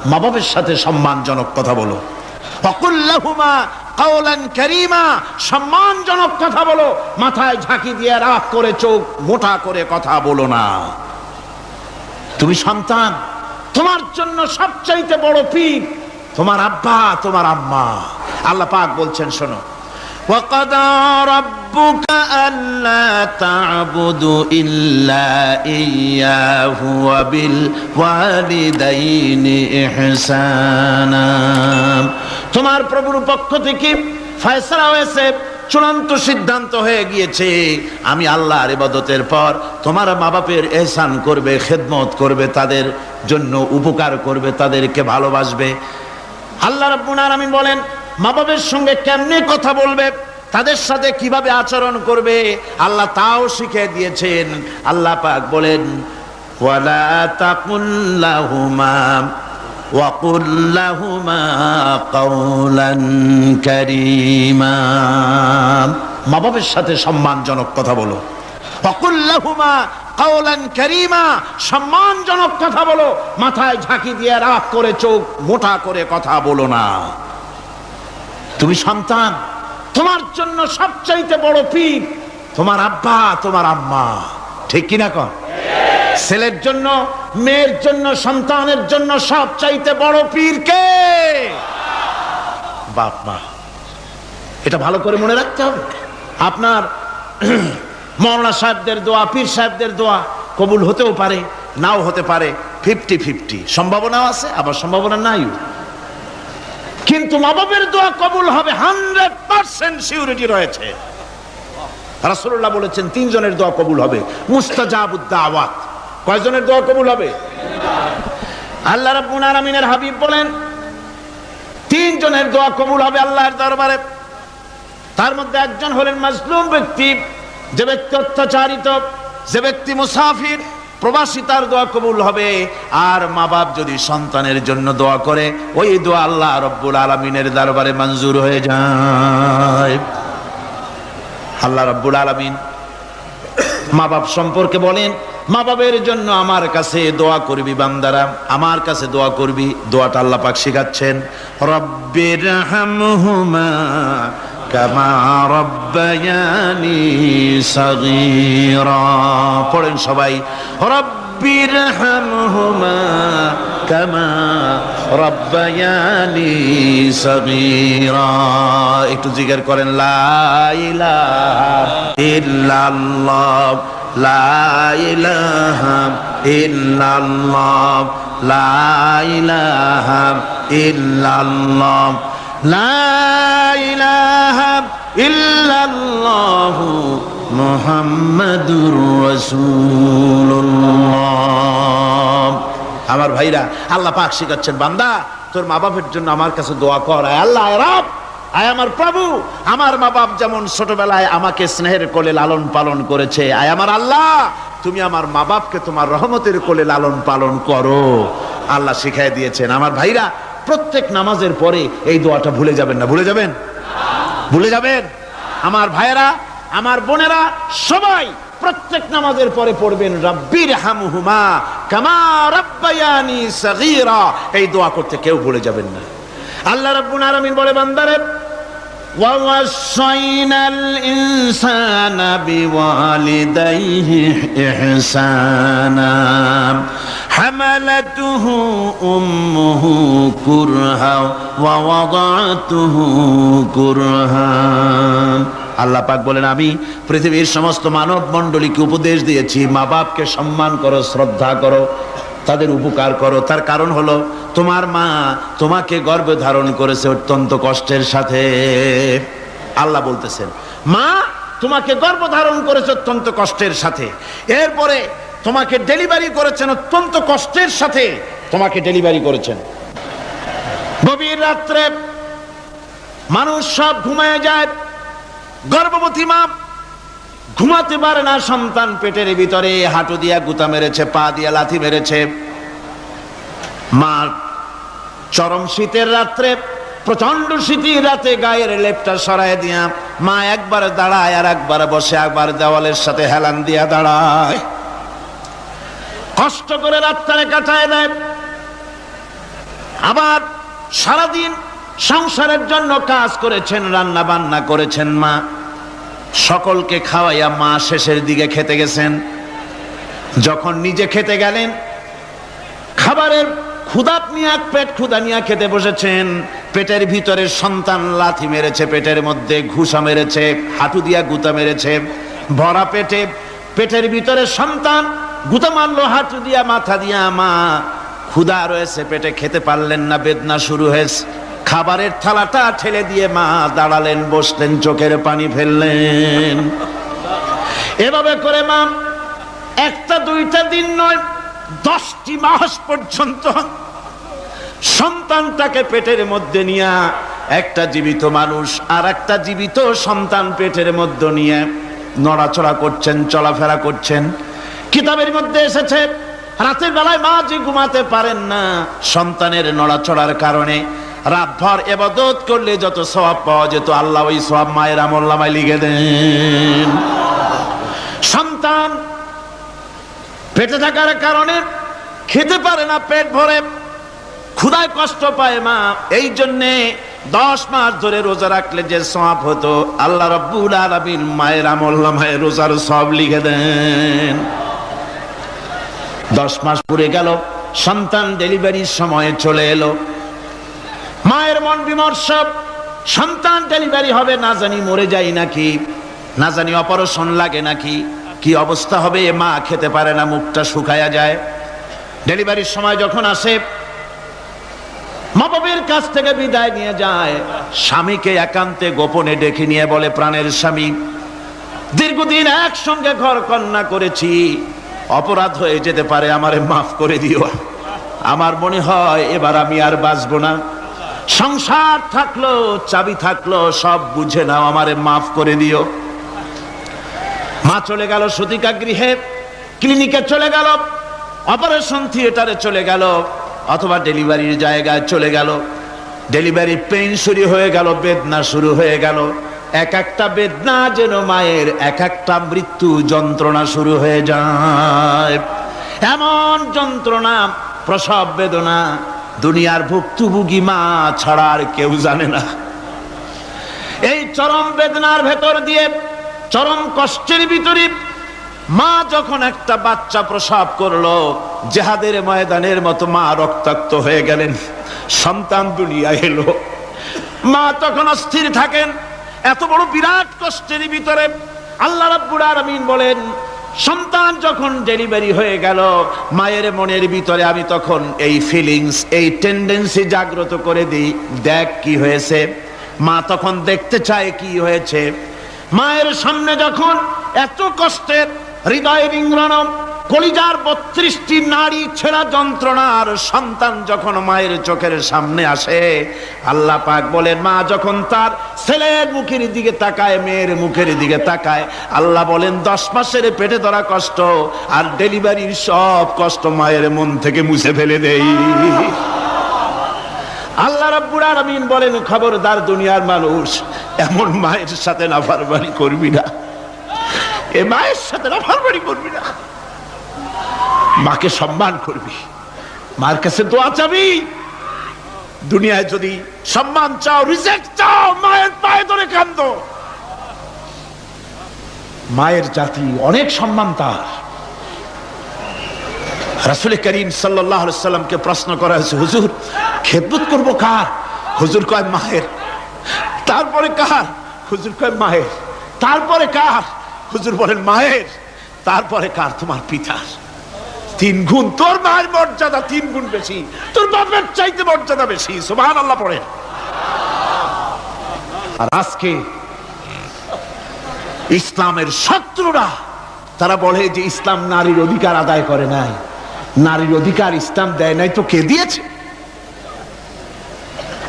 মা বাবার সাথে সম্মানজনক কথা বলো। ওয়াকুল লাহুমা কাওলান কারীমা, সম্মানজনক কথা বলো, মাথায় ঝাঁকি দিয়ে রাগ করে চোখ মোটা করে কথা বলো না। তুমি সন্তান, তোমার জন্য সবচাইতে বড় পীর তোমার আব্বা তোমার আম্মা। আল্লাহ পাক বলছেন শোনো, وَقَضَى رَبُّكَ أَلَّا تَعْبُدُوا إِلَّا إِيَّاهُ وَبِالْوَالِدَيْنِ إِحْسَانًا। তোমার প্রভুর পক্ষ থেকে ফয়সালা হয়েছে, চূড়ান্ত সিদ্ধান্ত হয়ে গিয়েছে, আমি আল্লাহর ইবাদতের পর তোমার মা বাপের ইহসান করবে, খেদমত করবে, তাদের জন্য উপকার করবে, তাদেরকে ভালোবাসবে। আল্লাহ রাব্বুল আলামিন বলেন মা বাবার সঙ্গে কেমনে কথা বলবে, তাদের সাথে কিভাবে আচরণ করবে, আল্লাহ তাও শিখিয়ে দিয়েছেন। আল্লাহ পাক বলেন ওয়ালা তাকুল লাহুমা ওয়াকুল লাহুমা কাওলান কারীমা। মা বাবার সাথে সম্মানজনক কথা বলো। ওয়াকুল লাহুমা কাওলান কারীমা, সম্মানজনক কথা বলো, মাথায় ঝাঁকি দিয়ে রাগ করে চোখ মোটা করে কথা বলো না। তুমি সন্তান, তোমার জন্য সবচাইতে বড় পীর তোমার আব্বা তোমার আম্মা। ঠিক কিনা কন? ছেলের জন্য, মেয়ের জন্য, সন্তানের জন্য সবচাইতে বড় পীর কে? বাপ মা। এটা ভালো করে মনে রাখতে হবে। আপনার মৌলানা সাহেবদের দোয়া, পীর সাহেবদের দোয়া কবুল হতেও পারে, নাও হতে পারে, 50-50 সম্ভাবনাও আছে, আবার সম্ভাবনা নাই। কিন্তু মা বাবার দোয়া কবুল হবে 100% সিউরিটি রয়েছে। রাসূলুল্লাহ বলেছেন 3 জনের দোয়া কবুল হবে, মুস্তাজাবুদ দাওয়াত। কয়জনের দোয়া কবুল হবে? আল্লাহ রাব্বুল আলামিনের হাবিব বলেন 3 জনের দোয়া কবুল হবে আল্লাহর দরবারে। তার মধ্যে একজন হলেন মাজলুম ব্যক্তি, যে ব্যক্তি অত্যাচারিত, যে ব্যক্তি মুসাফির, প্রবাসী, তার দোয়া কবুল হবে। আর মা বাপ যদি সন্তানের জন্য দোয়া করে, ওই দোয়া আল্লাহ রব্বুল আলামিনের দরবারে মঞ্জুর হয়ে যায়। আল্লাহ রব্বুল আলামিন মা বাপ সম্পর্কে বলেন, মা বাবের জন্য আমার কাছে দোয়া করবি বান্দারা, আমার কাছে দোয়া করবি। দোয়াটা আল্লাহ পাক শিখাচ্ছেন, রব্বিরহামহুমা কামা রব্বায়ানি সাগীরা। পড়েন সবাই, রব্বিরহামহুমা কামা রব্বায়ানি সাগীরা। একটু জিকির করেন, লা ইলাহা ইল্লাল্লাহ, লা ইলাহা ইল্লাল্লাহ, লা ইলাহা ইল্লাল্লাহ, লা ইলাহা ইল্লাল্লাহু মুহাম্মাদুর রাসূলুল্লাহ। আমার ভাইরা, আল্লাহ পাক শিখাচ্ছেন, বান্দা তোর মা বাপের জন্য আমার কাছে দোয়া কর। আয় আল্লাহ, আয় রব, আয় আমার প্রভু, আমার মা বাপ যেমন ছোটবেলায় আমাকে স্নেহের কোলে লালন পালন করেছে, আয় আমার আল্লাহ তুমি আমার মা বাপকে তোমার রহমতের কোলে লালন পালন করো। আল্লাহ শিখাই দিয়েছেন। আমার ভাইরা, প্রত্যেক নামাজের পরে এই দোয়াটা ভুলে যাবেন না। ভুলে যাবেন? ভুলে যাবেন? আমার ভাইয়েরা, আমার বোনেরা, সবাই প্রত্যেক নামাজের পরে পড়বেন, রব্বিরহামহুমা কামা রব্বায়ানি সাগীরা। এই দোয়া করতে কেউ ভুলে যাবেন না। আল্লাহ রাব্বুল আলামিন বলে, বান্দারে ওয়াসাইনাল ইনসানা বিওয়ালিদাইহি ইহসানা হামালাতুহু উম্মুহু কুরহা ওয়া ওয়াদাতুহু কুরহা। আল্লাহ পাক বলেন, আমি পৃথিবীর সমস্ত মানব মণ্ডলীকে উপদেশ দিয়েছি, মা বাপকে সম্মান করো, শ্রদ্ধা করো, তাদের উপকার করো। তার কারণ হলো তোমার মা তোমাকে গর্ভে ধারণ করেছে অত্যন্ত কষ্টের সাথে। আল্লাহ বলতেছেন, মা তোমাকে গর্ভ ধারণ করেছে অত্যন্ত কষ্টের সাথে, এরপরে তোমাকে ডেলিভারি করেছেন অত্যন্ত কষ্টের সাথে, তোমাকে ডেলিভারি করেছেন। গভীর রাত্রে মানুষ সব ঘুমায় যায়, গর্ভবতী মা ঘুমাতে পারে না, সন্তান পেটের ভিতরে, হাঁটু দিয়া গুতা মেরেছে, পা দিয়া লাথি মেরেছে। মা চরম শীতের রাত্রে, প্রচন্ড শীতের রাতে গায়ের লেপটা সরায় দিয়া মা একবার দাঁড়ায়, আর একবার বসে, একবার দেওয়ালের সাথে হেলান দিয়া দাঁড়ায়, কষ্ট করে রাতটারে কাটায় দেয়। আবার সারাদিন সংসারের জন্য কাজ করেছেন, রান্না বান্না করেছেন মা, সকলকে খাওয়াইয়া মা শেষের দিকে খেতে গেছেন। যখন নিজে খেতে গেলেন, খাবারের ক্ষুধা নিয়ে পেট ক্ষুধা নিয়ে খেতে বসেছেন, পেটের ভিতরে সন্তান লাথি মেরেছে, পেটের মধ্যে ঘুষা মেরেছে, হাঁটু দিয়া গুতা মেরেছে, ভরা পেটে পেটের ভিতরে সন্তান গুতা মারলো হাঁটু দিয়া মাথা দিয়া। মা ক্ষুধা রয়েছে পেটে, খেতে পারলেন না, বেদনা শুরু হয়েছে। খাবারের থালাটা ঠেলে দিয়ে মা দাঁড়ালেন, বসলেন, চোখের পানি ফেললেন। এভাবে করে মা একটা দুইটা দিন নয়, 10টি মাস পর্যন্ত সন্তানটাকে পেটের মধ্যে নিয়ে, একটা জীবিত মানুষ আর একটা জীবিত সন্তান পেটের মধ্যে নিয়ে নড়াচড়া করছেন, চলাফেরা করছেন। কিতাবের মধ্যে এসেছে রাতের বেলায় মা যে ঘুমাতে পারেন না সন্তানের নড়াচড়ার কারণে। রাতভর ইবাদত করলে যত সওয়াব পাওয়া যেত, আল্লাহ ওই সওয়াব মায়ের আমলনামায় লিখে দেন। সন্তান পেটে থাকার কারণে খেতে পারে না, পেট ভরে ক্ষুধায় কষ্ট পায় মা। এই জন্যে 10 মাস ধরে রোজা রাখলে যে সওয়াব হতো, আল্লাহ রাব্বুল আলামিন মায়ের আমলনামায় রোজার সওয়াব লিখে দেন। 10 মাস পুরে গেল, সন্তান ডেলিভারির সময় চলে এলো। মায়ের মন বিমর্ষ, সন্তান ডেলিভারি হবে, না জানি মরে যাই নাকি, না জানি অপারেশন লাগে নাকি, কি অবস্থা হবে। মা খেতে পারে না, মুখটা শুকায়া যায়। ডেলিভারির সময় যখন আসে, মা বাবার কাছ থেকে বিদায় নিয়ে যায়, স্বামীকে একান্তে গোপনে ডেকে নিয়ে বলে, প্রাণের স্বামী, দীর্ঘদিন একসঙ্গে ঘর কন্যা করেছি, অপরাধ হয়ে যেতে পারে, আমারে মাফ করে দিও। আমার মনে হয় এবার আমি আর বাঁচবো না। সংসার থাকলো, চাবি থাকলো, সব বুঝে নাও, আমারে মাফ করে দিও। মা চলে গেল সতিকা গৃহে, ক্লিনিকে চলে গেল, অপারেশন থিয়েটারে চলে গেল, অথবা ডেলিভারির জায়গায় চলে গেল। ডেলিভারি পেইন শুরু হয়ে গেল, বেদনা শুরু হয়ে গেল। এক একটা বেদনা যেন মায়ের এক একটা মৃত্যু যন্ত্রণা শুরু হয়ে যায়। এমন যন্ত্রণা, প্রসব বেদনা দুনিয়ার ভুক্তভোগী মা ছাড়া আর কেউ জানে না। এই চরম বেদনার ভেতর দিয়ে, চরম কষ্টের ভিতরে মা যখন একটা বাচ্চা প্রসব করলো, জিহাদের ময়দানের মতো মা রক্তাক্ত হয়ে গেলেন, সন্তান দুনিয়ায় এলো। মা তখন অস্থির থাকেন। এত বড় বিরাট কষ্টের ভিতরে আল্লাহ রাব্বুল আলামিন বলেন, সন্তান যখন ডেলিভারি হয়ে গেল, মায়ের মনের ভিতরে আমি তখন এই ফিলিংস, এই টেন্ডেন্সি জাগ্রত করে দিই, দেখ কি হয়েছে। মা তখন দেখতে চায় কি হয়েছে। মায়ের সামনে যখন এত কষ্টের, হৃদয় বিংরণ, কলিজার 32টি নাড়ি ছেঁড়া যন্ত্রণার সন্তান যখন মায়ের চোখের সামনে আসে, আল্লাহ পাক বলেন, মা যখন তার ছেলের মুখের দিকে তাকায়, মেয়ের মুখের দিকে তাকায়, আল্লাহ বলেন 10 মাসের পেটে ধরা কষ্ট আর ডেলিভারির সব কষ্ট মায়ের মন থেকে মুছে ফেলে দেই। আল্লাহ রাব্বুল আলামিন বলেন, খবরদার দুনিয়ার মানুষ, এমন মায়ের সাথে নাফরমানি করবি না, এ মায়ের সাথে নাফরমানি করবি না, মাকে সম্মান করবি, মার কাছে দোয়া চাবি। দুনিয়ায় যদি সম্মান চাও, রিজেক্ট চাও, মায়ের পায়ে ধরে কাঁদো। মায়ের জাতি অনেক সম্মান তার। রাসূল করিম সাল্লাল্লাহু আলাইহি সাল্লামকে প্রশ্ন করা হয়েছে, হুজুর খেদমত করবো কার? হুজুর কয় মায়ের। তারপরে কার? হুজুর কয় মায়ের। তারপরে কার? হুজুর বলেন মায়ের। তারপরে কার? তোমার পিতার। 3 গুণ। তোর মায়ের মর্যাদা 3 গুণ বেশি, তোর বাপের চাইতে মর্যাদা বেশি। সুবহানাল্লাহ পড়ে। আর আজকে ইসলামের শত্রুরা তারা বলে যে ইসলাম নারীর অধিকার আদায় করে নাই। নারীর অধিকার ইসলাম দেয় নাই তো কে দিয়েছে?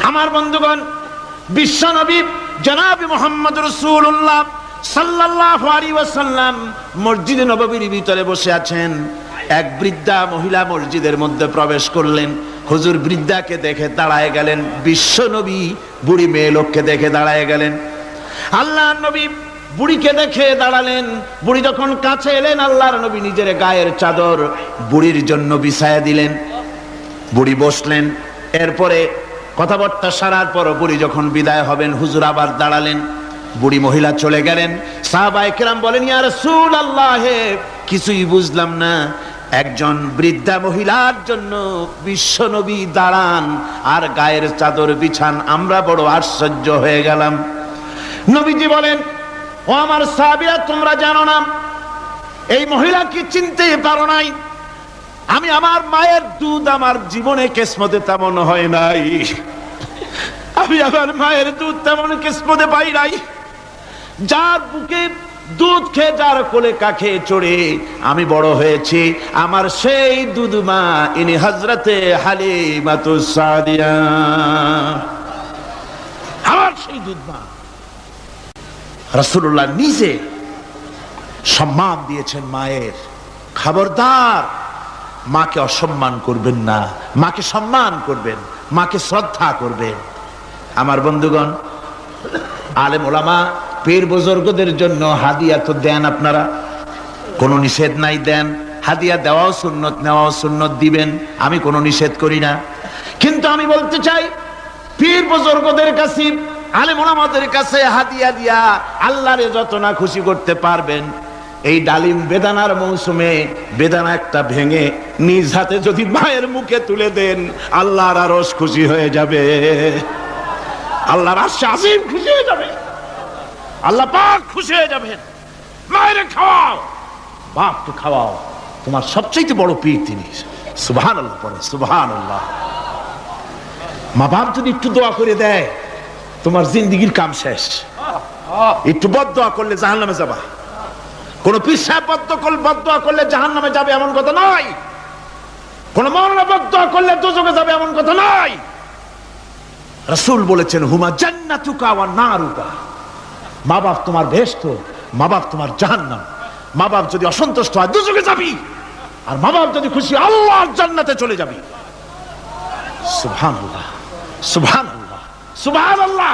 আমার বন্ধুগণ, বিশ্ব নবী জনাব মুহাম্মদ রাসূলুল্লাহ সাল্লাল্লাহু আলাইহি ওয়াসাল্লাম মসজিদে নববীর ভিতরে বসে আছেন। এক বৃদ্ধা মহিলা মসজিদের মধ্যে প্রবেশ করলেন। হুজুর বৃদ্ধাকে দেখে দাঁড়ায় গেলেন। বিশ্ব নবী বুড়ি মেয়ে লোককে দেখে দাঁড়ায় গেলেন। আল্লাহর নবী বুড়িকে দেখে দাঁড়ালেন। বুড়ি যখন কাছে এলেন, আল্লাহর নবী নিজের গায়ের চাদর বুড়ির জন্য বিছায়া দিলেন। বুড়ি বসলেন। এরপরে কথাবার্তা সারার পর বুড়ি যখন বিদায় হবেন, হুজুর আবার দাঁড়ালেন, বুড়ি মহিলা চলে গেলেন। সাহাবায়ে কেরাম বলেন, ইয়া রাসূলুল্লাহ, কিছুই বুঝলাম না, একজন বৃদ্ধা মহিলার জন্য বিশ্বনবী দাঁড়ান আর গায়ের চাদর বিছান, আমরা বড় আশ্চর্য হয়ে গেলাম। নবীজি বলেন, ও আমার সাহাবীরা, তোমরা জানো না এই মহিলাকে চিনতে পারো নাই? আমি আমার মায়ের দুধ আমার জীবনে কিসমতে তেমন হয় নাই, আমি আমার মায়ের দুধ তেমন কিসমতে পাই নাই। যার বুকে দুধ খেয়ে, যার কোলে কাখে চড়ে আমি বড় হয়েছি, আমার সেই দুধ মা ইনি হযরতে হালিমাতুস সাদিয়া, আমার সেই দুধ মা। রাসূলুল্লাহ নিজে সম্মান দিয়েছেন মায়ের। খবরদার, মাকে অসম্মান করবেন না, মাকে সম্মান করবেন, মাকে শ্রদ্ধা করবেন। আমার বন্ধুগণ, আলেম ওলামা পীর বুজুর্গদের জন্য হাদিয়া তো দেন, আপনারা কোনো নিষেধ নাই, দেন। হাদিয়া দেওয়াও সুন্নত, নেওয়াও সুন্নত, দিবেন, আমি কোনো নিষেধ করি না। কিন্তু আমি বলতে চাই, পীর বুজুর্গদের কাছে, আলেম ওলামাদের কাছে হাদিয়া দিয়া আল্লাহরে যত না খুশি করতে পারবেন, এই ডালিম বেদানার মৌসুমে বেদানা একটা ভেঙে নিজ হাতে যদি মায়ের মুখে তুলে দেন, আল্লাহর আরশ খুশি হয়ে যাবে, আল্লাহর আরশ আজিম খুশি হয়ে যাবে, আল্লাহ পাক খুশি হয়ে যাবেন। মায়ের খাওয়াও, বাপকে খাওয়াও, তোমার সবচেয়ে বড় পীর তিনি। সুবহানাল্লাহ পড়ে, সুবহানাল্লাহ। মা বাপ যদি একটু দোয়া করে দেয়, তোমার জিন্দেগির কাম শেষ। একটু বদদোয়া করলে জাহান্নামে যাবা। কোন পীর সাহেব বদদোয়া করলে জাহান্নামে যাবে এমন কথা নয়, কোন মাওলানা বদদোয়া করলে দোজখে যাবে এমন কথা নয়। রাসূল বলেছেন, হুমা জান্নাতুকা ওয়া নারুকা, মা বাপ তোমার বেহেশত, মা বাপ তোমার জাহান্নাম। মা বাপ যদি অসন্তুষ্ট হয় দোজখে যাবি, আর মা বাপ যদি খুশি আল্লাহর জান্নাতে চলে যাবি। সুবহানাল্লাহ, সুবহানাল্লাহ, সুবহানাল্লাহ।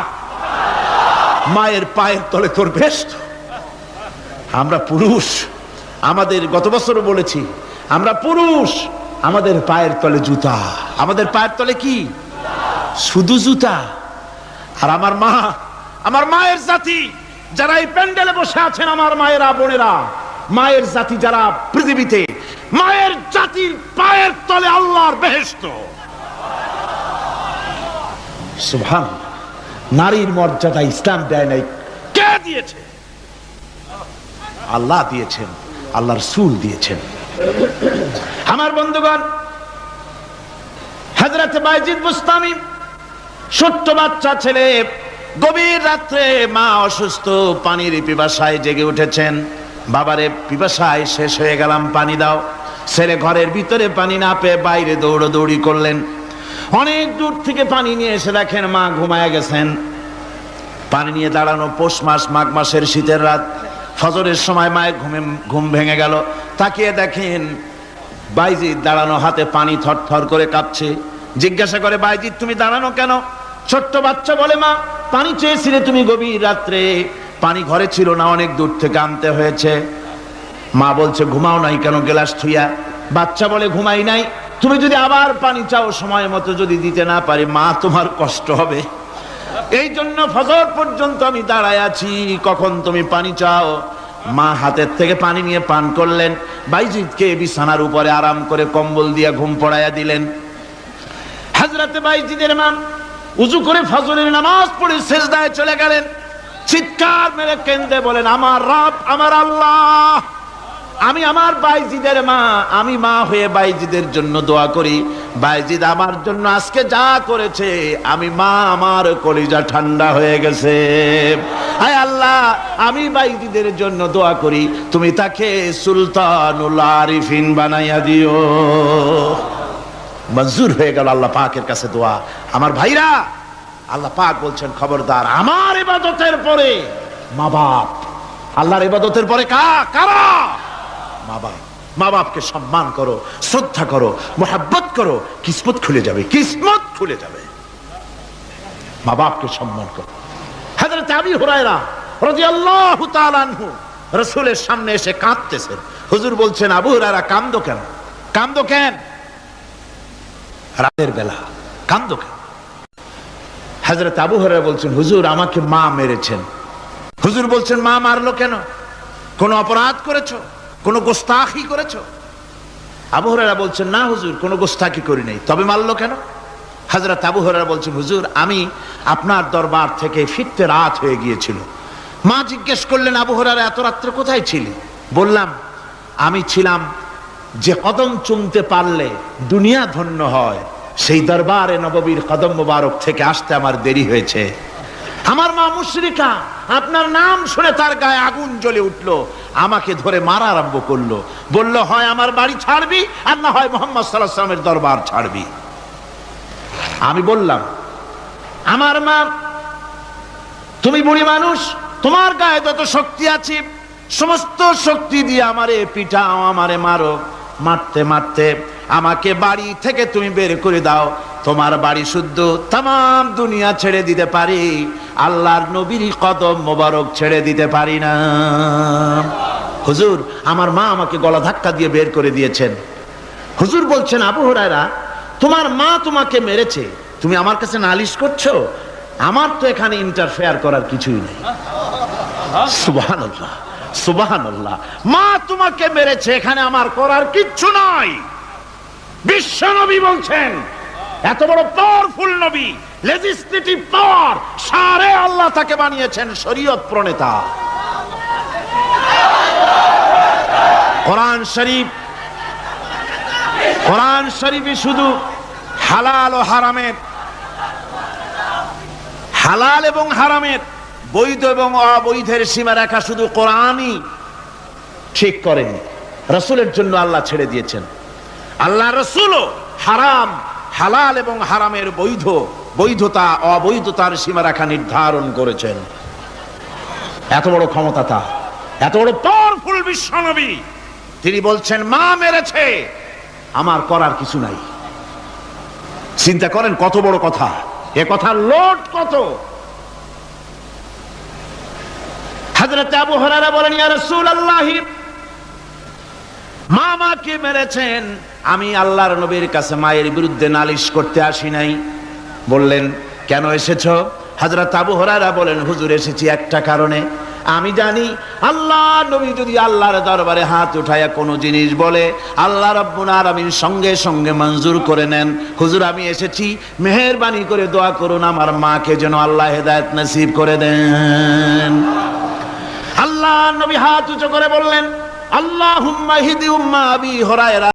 মায়ের পায়ের তলে তোর বেহেশত। আমরা পুরুষ, আমাদের গত বছরও বলেছি, আমরা পুরুষ, আমাদের পায়ের তলে জুতা, আমাদের পায়ের তলে কি? শুধু জুতা। আর আমার মা, আমার মায়ের জাতি যারা এই প্যান্ডেলে বসে আছেন, আমার মায়েরা, বোনেরা, মায়ের জাতি যারা পৃথিবীতে, মায়ের জাতির পায়ের তলে আল্লাহর বেহেশত। সুবহানাল্লাহ। নারীর মর্যাদা ইসলাম দেয় নাই, কে দিয়েছে? আল্লাহ দিয়েছেন, আল্লাহর রাসূল দিয়েছেন। আমার বন্ধুগণ, হযরত বাইজিদ বুস্তামি, ছোট্ট বাচ্চা ছেলে, গভীর রাত্রে মা অসুস্থ, পানির পিপাসায় জেগে উঠেছেন। বাবারে, পিপাসায় শেষ হয়ে গেলাম, পানি দাও। ছেলে ঘরের ভিতরে পানি না পেয়ে বাইরে দৌড়াদৌড়ি করলেন। অনেক দূর থেকে পানি নিয়ে এসে দেখেন মা ঘুমায় গেছেন। পানি নিয়ে দাঁড়ানো পৌষ মাস, মাঘ মাসের শীতের রাত, ফজরের সময় মায়ের ঘুম ভেঙে গেল। তাকিয়ে দেখেন বাইজিদ দাঁড়ানো, হাতে পানি থরথর করে কাঁপছে। জিজ্ঞাসা করে, বাইজিদ তুমি দাঁড়ানো কেন? ছোট্ট বাচ্চা বলে, মা পানি চেয়েছিলে তুমি গভীর রাত্রে, পানি ঘরে ছিল না, অনেক দূর থেকে আনতে হয়েছে। মা বলছে, ঘুমাও নাই কেন গ্লাস থুইয়া? বাচ্চা বলে, ঘুমাই নাই, তুমি যদি আবার পানি চাও সময় মতো যদি দিতে না পারি, মা তোমার কষ্ট হবে, এই জন্য ফজর পর্যন্ত আমি দাঁড়ায় আছি, কখন তুমি পানি চাও। মা হাতের থেকে পানি নিয়ে পান করলেন। বাইজিদকে বিছানার উপরে আরাম করে কম্বল দিয়ে ঘুম পড়াইয়া দিলেন। হযরত বাইজিদের মা উযু করে ফজরের নামাজ পড়ে সিজদায় চলে গেলেন। চিৎকার মেরে কেঁদে বলেন, আমার রব, আমার আল্লাহ, আমি আমার বাইজিদের মা, আমি মা হয়ে বাইজিদের জন্য দোয়া করি। বাইজিদ আমার জন্য আজকে যা করেছে, আমি মা, আমার কলিজা ঠান্ডা হয়ে গেছে। আয় আল্লাহ, আমি বাইজিদের জন্য দোয়া করি, তুমি তাকে সুলতানুল আরিফিন বানাইয়া দিও। মঞ্জুর হয়ে গেল আল্লাহ পাকের কাছে দোয়া। আমার ভাইরা, আল্লাহ পাক বলছেন, খবরদার, আমার ইবাদতের পরে মা বাপ, আল্লাহর ইবাদতের পরে কারা? মা বাপ। মা বাপকে সম্মান করো, শ্রদ্ধা করো, মোহাব্বত করো, কিসমত খুলে যাবে, কিসমত খুলে যাবে। মা বাপকে সম্মান করো। হযরত আবু হুরায়রা রাদিয়াল্লাহু তাআলা আনহু রাসূলের সামনে এসে কাঁদতেছেন। হুজুর বলছেন, আবু হুরায়রা কাঁদো কেন? কাঁদো কেন? রাতের বেলা কান্দো কেন? হযরত আবু হুরায়রা বলছেন, হুজুর আমাকে মা মেরেছেন। হুজুর বলছেন, মা মারলো কেন? কোন অপরাধ করেছো? কোন গোস্তাখি করেছো? আবু হুরায়রা বলছেন, না হুজুর, কোন গোস্তাখি করি নাই, তবে মারলো কেন? হযরত আবু হুরায়রা বলছেন, হুজুর আমি আপনার দরবার থেকে ফিরতে রাত হয়ে গিয়েছিল। মা জিজ্ঞেস করলেন, আবু হুরায়রা এত রাত্রে কোথায় ছিলি? বললাম, আমি ছিলাম যে কদম চুমতে পারলে দুনিয়া ধন্য হয়, সেই দরবারে নববীর কদম মোবারক থেকে আসতে আমার দেরি হয়েছে। আমার মা মুশরিকা, আপনার নাম শুনে তার গায়ে আগুন জ্বলে উঠলো, আমাকে ধরে মারা আরম্ভ করলো। বলল, হয় আমার বাড়ি ছাড়বি আর না হয় মুহাম্মদ সাল্লাল্লাহু আলাইহি ওয়াসাল্লামের দরবার ছাড়বি। আমি বললাম, আমার মা, তুমি বুড়ি মানুষ, তোমার গায়ে যত শক্তি আছে সমস্ত শক্তি দিয়ে আমারে পিটাও, আমারে মারো। মারতে মারতে আমাকে বাড়ি থেকে তুমি বের করে দাও। তোমার বাড়ি শুদ্ধ, তাম দুনিয়া ছেড়ে দিতে পারি, আল্লাহর নবীর কদম মোবারক ছেড়ে দিতে পারি না। হুজুর আমার মা আমাকে গলা ধাক্কা দিয়ে বের করে দিয়েছেন। হুজুর বলছেন, আবু হুরায়রা তোমার মা তোমাকে মেরেছে, তুমি আমার কাছে নালিশ করছো? আমার তো এখানে ইন্টারফেয়ার করার কিছুই নেই। সুবহানাল্লাহ, সুবহানাল্লাহ। মা তোমাকে মেরেছে, এখানে আমার করার কিচ্ছু নাই। বিশ্ব নবী বলছেন, এত বড় পাওয়ারফুল নবী, লেজিসলেটিভ পাওয়ার, সারে আল্লাহ তাকে বানিয়েছেন শরীয়ত প্রণেতা। কোরআন শরীফ, কোরআন শরীফে শুধু হালাল ও হারামের, হালাল এবং হারামের, বৈধ এবং অবৈধের সীমারেখা শুধু কোরআনই ঠিক করেন, রাসূলের জন্য আল্লাহ ছেড়ে দিয়েছেন। আল্লাহ রাসূলও হারাম, হালাল এবং হারামের বৈধ, বৈধতা অবৈধতার সীমারেখা নির্ধারণ করেছেন। এত বড় ক্ষমতা তার, এত বড় পাওয়ারফুল বিশ্বনবী, তিনি বলছেন মা মেরেছে, আমার করার কিছু নাই। চিন্তা করেন কত বড় কথা, এ কথার লোড কত। হযরত আবু হুরায়রা বলেন, ইয়া রাসূলুল্লাহ, মা মাকে মেরেছেন, আমি আল্লাহর নবীর কাছে মায়ের বিরুদ্ধে নালিশ করতে আসি নাই। বললেন, কেন এসেছো? হযরত আবু হুরায়রা বলেন, হুজুর এসেছি একটা কারণে, আমি জানি আল্লাহ নবী যদি আল্লাহর দরবারে হাত উঠায়া কোনো জিনিস বলে, আল্লাহ রাব্বুল আলামিন সঙ্গে সঙ্গে মঞ্জুর করে নেন। হুজুর আমি এসেছি, মেহেরবানি করে দোয়া করুন আমার মাকে যেন আল্লাহ হেদায়েত নসিব করে দেন। আল্লাহ নবী হাত উঁচু করে বললেন, আল্লাহুম্মা হিদি উম্মা আবি হুরায়রা।